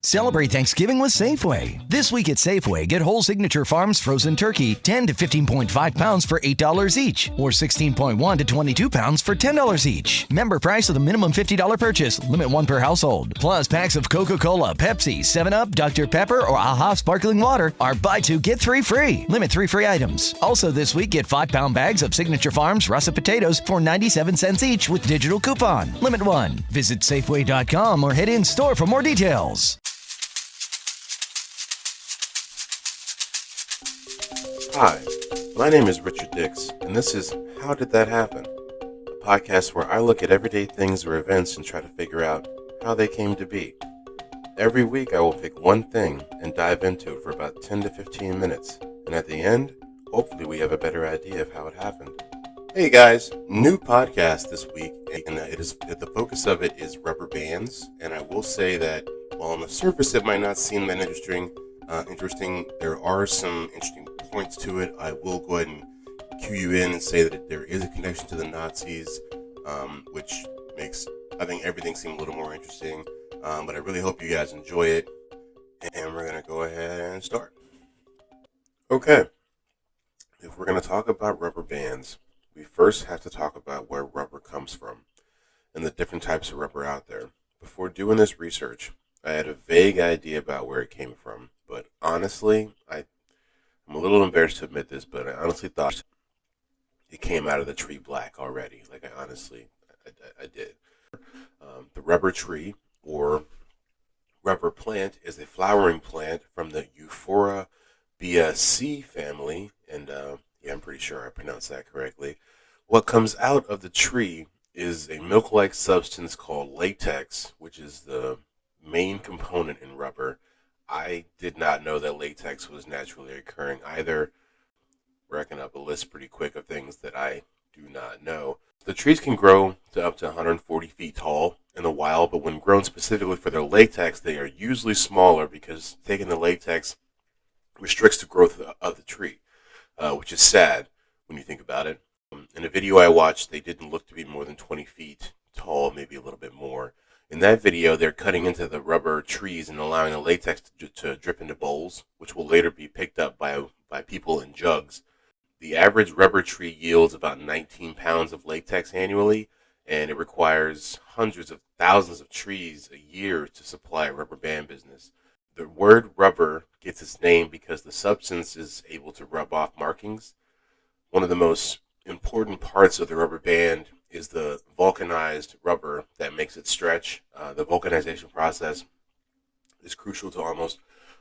Celebrate Thanksgiving with Safeway. This week at Safeway, get whole Signature Farms frozen turkey, 10 to 15.5 pounds for $8 each, or 16.1 to 22 pounds for $10 each. Member price of the minimum $50 purchase, limit one per household. Plus, packs of Coca-Cola, Pepsi, 7-Up, Dr. Pepper, or AHA sparkling water are buy two, get three free. Limit 3 free items. Also this week, get 5-pound bags of Signature Farms russet potatoes for 97 cents each with digital coupon. Limit 1. Visit Safeway.com or head in store for more details. Hi, my name is Richard Dix, and this is How Did That Happen? A podcast where I look at everyday things or events and try to figure out how they came to be. Every week I will pick one thing and dive into it for about 10 to 15 minutes, and at the end, hopefully we have a better idea of how it happened. Hey guys, new podcast this week, and the focus of it is rubber bands, and I will say that while on the surface it might not seem that interesting, there are some interesting points to it. I will go ahead and cue you in and say that there is a connection to the Nazis, which makes, I think, everything seem a little more interesting. But I really hope you guys enjoy it, and we're going to go ahead and start. Okay, if we're going to talk about rubber bands, we first have to talk about where rubber comes from and the different types of rubber out there. Before doing this research, I had a vague idea about where it came from, but honestly, I'm a little embarrassed to admit this, but I honestly thought it came out of the tree black already. Like, I did. The rubber tree, or rubber plant, is a flowering plant from the Euphorbiaceae family, and I'm pretty sure I pronounced that correctly. What comes out of the tree is a milk-like substance called latex, which is the main component in rubber. I did not know that latex was naturally occurring either. Racking up a list pretty quick of things that I do not know. The trees can grow to up to 140 feet tall in the wild, but when grown specifically for their latex, they are usually smaller because taking the latex restricts the growth of the tree, which is sad when you think about it. In a video I watched, they didn't look to be more than 20 feet tall, maybe a little bit more. In that video, they're cutting into the rubber trees and allowing the latex to drip into bowls, which will later be picked up by people in jugs. The average rubber tree yields about 19 pounds of latex annually, and it requires hundreds of thousands of trees a year to supply a rubber band business. The word rubber gets its name because the substance is able to rub off markings. One of the most important parts of the rubber band is the vulcanized rubber that makes it stretch. The vulcanization process is crucial to almost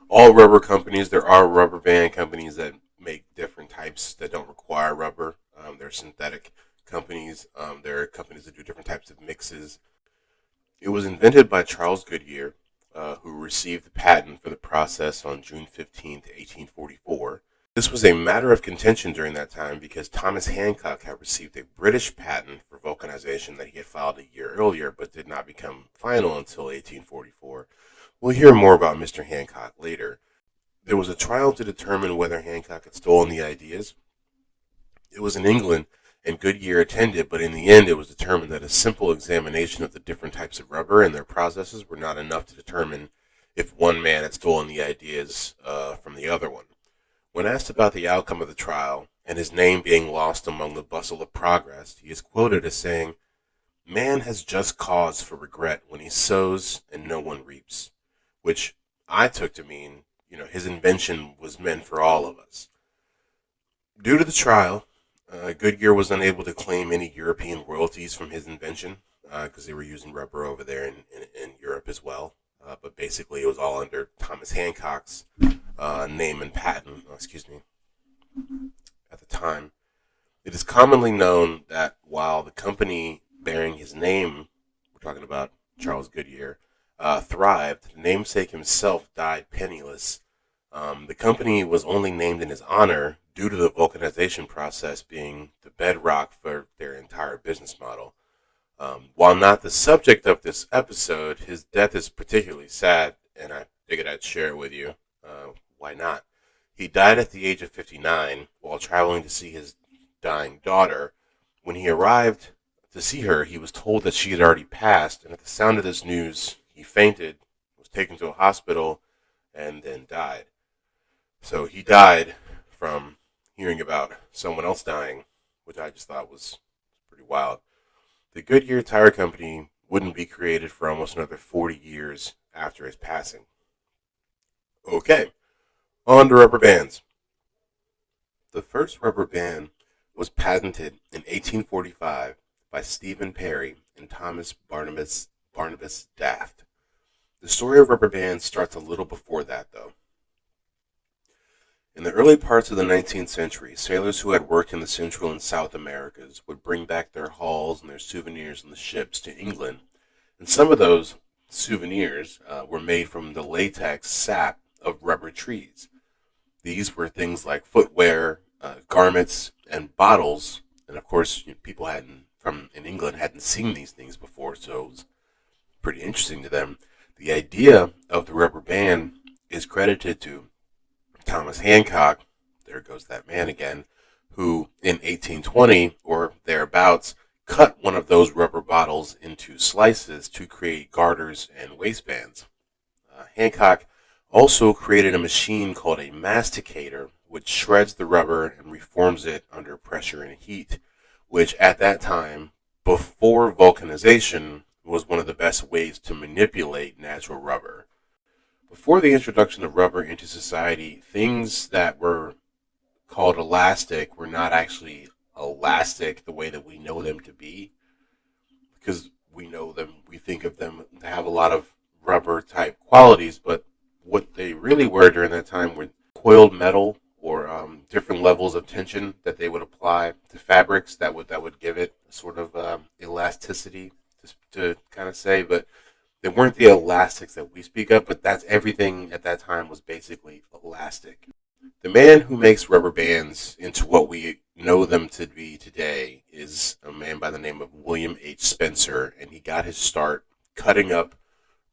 all rubber companies. There are rubber band companies that make different types that don't require rubber. There are synthetic companies. There are companies that do different types of mixes. It was invented by Charles Goodyear, who received the patent for the process on June 15th, 1844. This was a matter of contention during that time because Thomas Hancock had received a British patent for vulcanization that he had filed a year earlier, but did not become final until 1844. We'll hear more about Mr. Hancock later. There was a trial to determine whether Hancock had stolen the ideas. It was in England, and Goodyear attended, but in the end it was determined that a simple examination of the different types of rubber and their processes were not enough to determine if one man had stolen the ideas from the other one. When asked about the outcome of the trial, and his name being lost among the bustle of progress, he is quoted as saying, "Man has just cause for regret when he sows and no one reaps," which I took to mean, his invention was meant for all of us. Due to the trial, Goodyear was unable to claim any European royalties from his invention, because they were using rubber over there in Europe as well. But basically it was all under Thomas Hancock's name and patent, at the time. It is commonly known that while the company bearing his name, we're talking about Charles Goodyear, thrived, the namesake himself died penniless. The company was only named in his honor due to the vulcanization process being the bedrock for their entire business model. While not the subject of this episode, his death is particularly sad, and I figured I'd share it with you. Why not? He died at the age of 59 while traveling to see his dying daughter. When he arrived to see her, he was told that she had already passed, and at the sound of this news, he fainted, was taken to a hospital and then died. So he died from hearing about someone else dying, which I just thought was pretty wild. The Goodyear Tire Company wouldn't be created for almost another 40 years after his passing. Okay, on to rubber bands. The first rubber band was patented in 1845 by Stephen Perry and Thomas Barnabas Daft. The story of rubber bands starts a little before that, though. In the early parts of the 19th century, sailors who had worked in the Central and South Americas would bring back their hauls and their souvenirs on the ships to England, and some of those souvenirs were made from the latex sap of rubber trees. These were things like footwear, garments, and bottles, and of course, people in England hadn't seen these things before, so it was pretty interesting to them. The idea of the rubber band is credited to Thomas Hancock, there goes that man again, who in 1820 or thereabouts cut one of those rubber bottles into slices to create garters and waistbands. Hancock also created a machine called a masticator, which shreds the rubber and reforms it under pressure and heat, which at that time, before vulcanization, was one of the best ways to manipulate natural rubber. Before the introduction of rubber into society, things that were called elastic were not actually elastic the way that we know them to be, because we think of them to have a lot of rubber type qualities, but what they really were during that time were coiled metal or different levels of tension that they would apply to fabrics that would give it sort of elasticity to kind of say, but they weren't the elastics that we speak of, but that's everything at that time was basically elastic. The man who makes rubber bands into what we know them to be today is a man by the name of William H. Spencer, and he got his start cutting up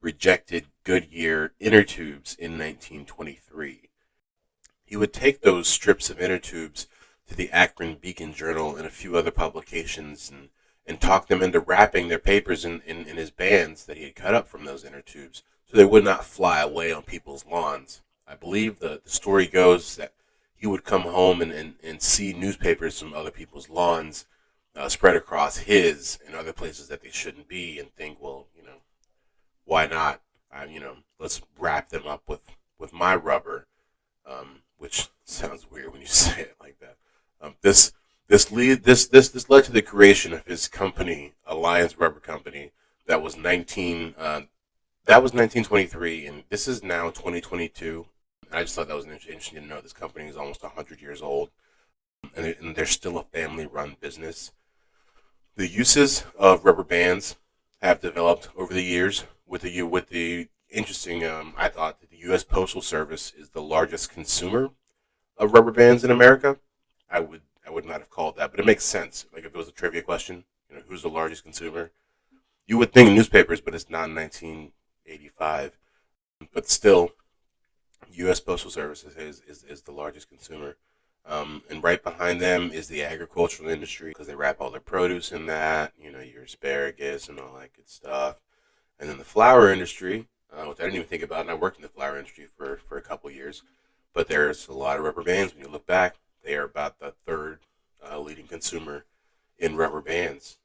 rejected Goodyear inner tubes in 1923. He would take those strips of inner tubes to the Akron Beacon Journal and a few other publications and talk them into wrapping their papers in his bands that he had cut up from those inner tubes so they would not fly away on people's lawns. I believe the story goes that he would come home and see newspapers from other people's lawns spread across his and other places that they shouldn't be and think, well, why not? Let's wrap them up with my rubber, which sounds weird when you say it like that. This led to the creation of his company, Alliance Rubber Company, that was 1923, and this is now 2022. And I just thought that was interesting to know. This company is almost 100 years old, and they're still a family-run business. The uses of rubber bands have developed over the years with the interesting. I thought that the U.S. Postal Service is the largest consumer of rubber bands in America. I would not have called that, but it makes sense. Like if it was a trivia question, who's the largest consumer? You would think newspapers, but it's not in 1985. But still, U.S. Postal Service is the largest consumer. And right behind them is the agricultural industry because they wrap all their produce in that, your asparagus and all that good stuff. And then the flour industry, which I didn't even think about, and I worked in the flour industry for a couple years. But there's a lot of rubber bands. When you look back, they are about the third leading consumer in rubber bands.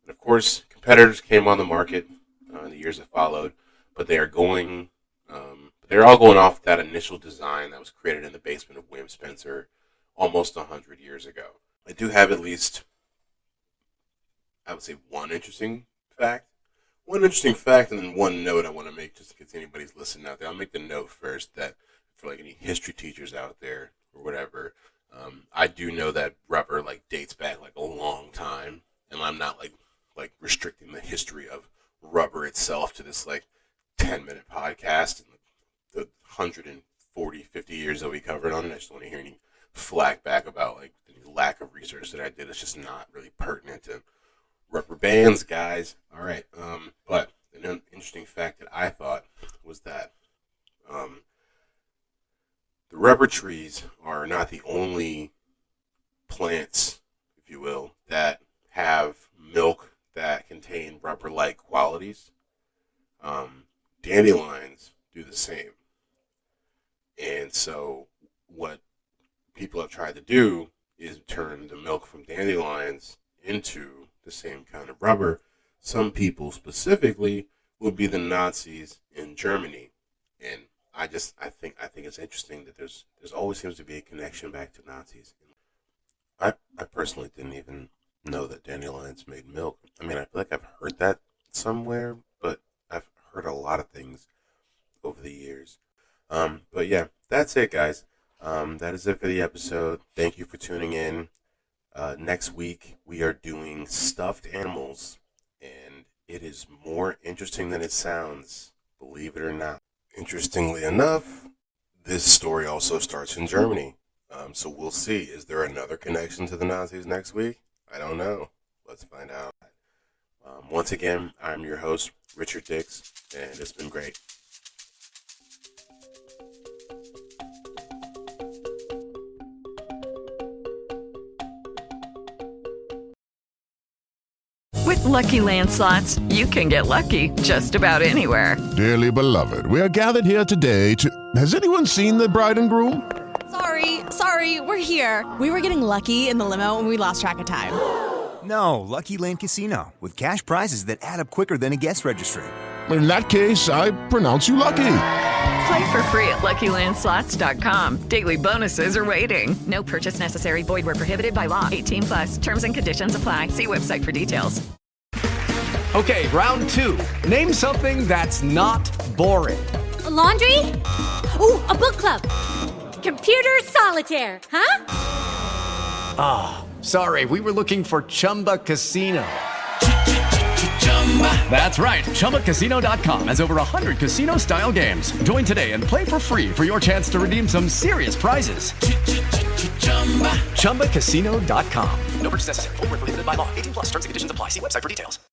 And of course, competitors came on the market in the years that followed, but they're all going off that initial design that was created in the basement of William Spencer almost 100 years ago. I do have at least, I would say, one interesting fact, and then one note I want to make just in case anybody's listening out there. I'll make the note first that for like any history teachers out there or whatever, I do know that rubber dates back a long time, and I'm not like restricting the history of rubber itself to this 10-minute podcast and the 140, 50 years that we covered on it. I just don't want to hear any flack back about the lack of research that I did. It's just not really pertinent to rubber bands, guys. All right, but an interesting fact that I thought was that the rubber trees are not the only plants, if you will, that have milk that contain rubber-like qualities. dandelions do the same. And so what people have tried to do is turn the milk from dandelions into the same kind of rubber. Some people specifically would be the Nazis in Germany. And I think it's interesting that there's always seems to be a connection back to Nazis. I personally didn't even know that dandelions made milk. I mean, I feel like I've heard that somewhere, but I've heard a lot of things over the years. But yeah, that's it, guys. That is it for the episode. Thank you for tuning in. Next week, we are doing stuffed animals, and it is more interesting than it sounds, believe it or not. Interestingly enough, this story also starts in Germany. So we'll see. Is there another connection to the Nazis next week? I don't know. Let's find out. Once again, I'm your host, Richard Dix, and it's been great. With Lucky Land Slots, you can get lucky just about anywhere. Dearly beloved, we are gathered here today to... Has anyone seen the bride and groom? Sorry, we're here. We were getting lucky in the limo and we lost track of time. No, Lucky Land Casino, with cash prizes that add up quicker than a guest registry. In that case, I pronounce you lucky. Play for free at LuckyLandSlots.com. Daily bonuses are waiting. No purchase necessary. Void where prohibited by law. 18+. Terms and conditions apply. See website for details. Okay, round two. Name something that's not boring. A laundry? Ooh, a book club. Computer solitaire, huh? Sorry, we were looking for Chumba Casino. That's right. ChumbaCasino.com has over 100 casino-style games. Join today and play for free for your chance to redeem some serious prizes. ChumbaCasino.com. No purchase necessary. Void where prohibited by law. 18+. Terms and conditions apply. See website for details.